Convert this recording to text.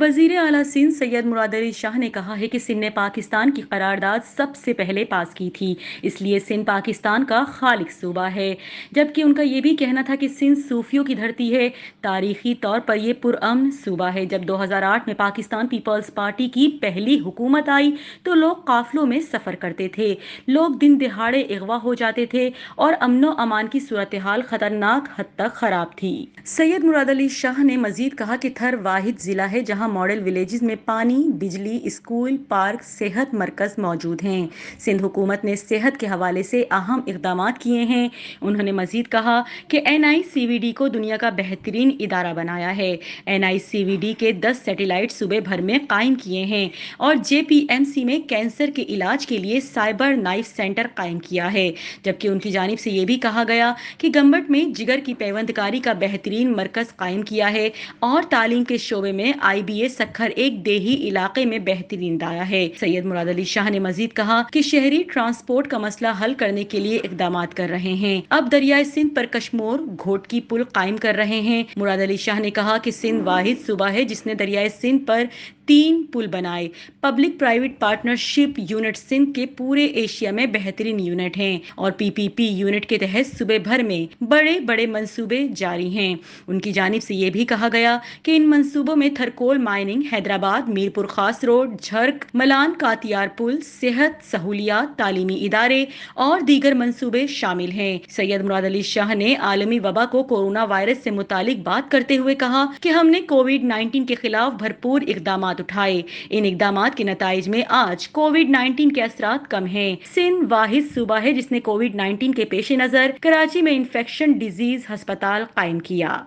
वजीर आला सिंध सैयद मुराद अली शाह ने कहा है कि सिंध ने पाकिस्तान की करारदाद सबसे पहले पास की थी, इसलिए सिंध पाकिस्तान का खालिक सूबा है। जबकि उनका ये भी कहना था कि सिंध सूफियों की धरती है। तारीखी तौर पर यह पुरअमन सूबा है। जब 2008 में पाकिस्तान पीपल्स पार्टी की पहली हुकूमत आई तो लोग काफिलों में सफर करते थे, लोग दिन दिहाड़े अगवा हो जाते थे और अमनो अमान की सूरत हाल खतरनाक हद तक खराब थी। सैयद मुराद अली शाह ने मजीद कहा कि थर वाहिद जिला है जहां मॉडल विलेजेस में पानी, बिजली, स्कूल, पार्क, सेहत मरकज मौजूद हैं। सिंध हुकूमत ने सेहत के हवाले से अहम इकदाम किए हैं। उन्होंने मजीद कहा कि NICVD को दुनिया का बेहतरीन इदारा बनाया है। NICVD के 10 सैटेलाइट सूबे भर में कायम किए हैं और JPMC में कैंसर के इलाज के लिए साइबर नाइफ सेंटर कायम किया है। जबकि उनकी जानिब से ये भी कहा गया कि गम्बट में जिगर की पैवंदकारी का बेहतरीन मरकज कायम किया है और तालीम के शोबे में IBA सखर एक देही इलाके में बेहतरीन दाया है। सैयद मुराद अली शाह ने मजीद कहा कि शहरी ट्रांसपोर्ट का मसला हल करने के लिए इकदाम कर रहे हैं। अब दरियाए सिंध पर कश्मोर घोट की पुल कायम कर रहे हैं। मुराद अली शाह ने कहा कि सिंध वाहिद सूबा है जिसने दरियाए सिंध पर 3 पुल बनाए। Public private partnership unit Sindh के पूरे एशिया में बेहतरीन यूनिट हैं और PPP यूनिट के तहत सूबे भर में बड़े बड़े मंसूबे जारी हैं। उनकी जानिब से ये भी कहा गया कि इन मंसूबों में थरकोल माइनिंग, हैदराबाद मीरपुर खास रोड, झर्क मलान कातियार पुल, सेहत सहूलियात, तालीमी इदारे और दीगर मंसूबे शामिल हैं। सैयद मुराद अली शाह ने आलमी वबा को कोरोना वायरस से मुतालिक बात करते हुए कहा कि हमने कोविड-19 के खिलाफ भरपूर इकदाम उठाए। इन इकदाम के नताइज में आज कोविड-19 के असरात कम हैं। सिंध वाहिद सूबा है जिसने कोविड-19 के पेश नजर कराची में इंफेक्शन डिजीज अस्पताल कायम किया।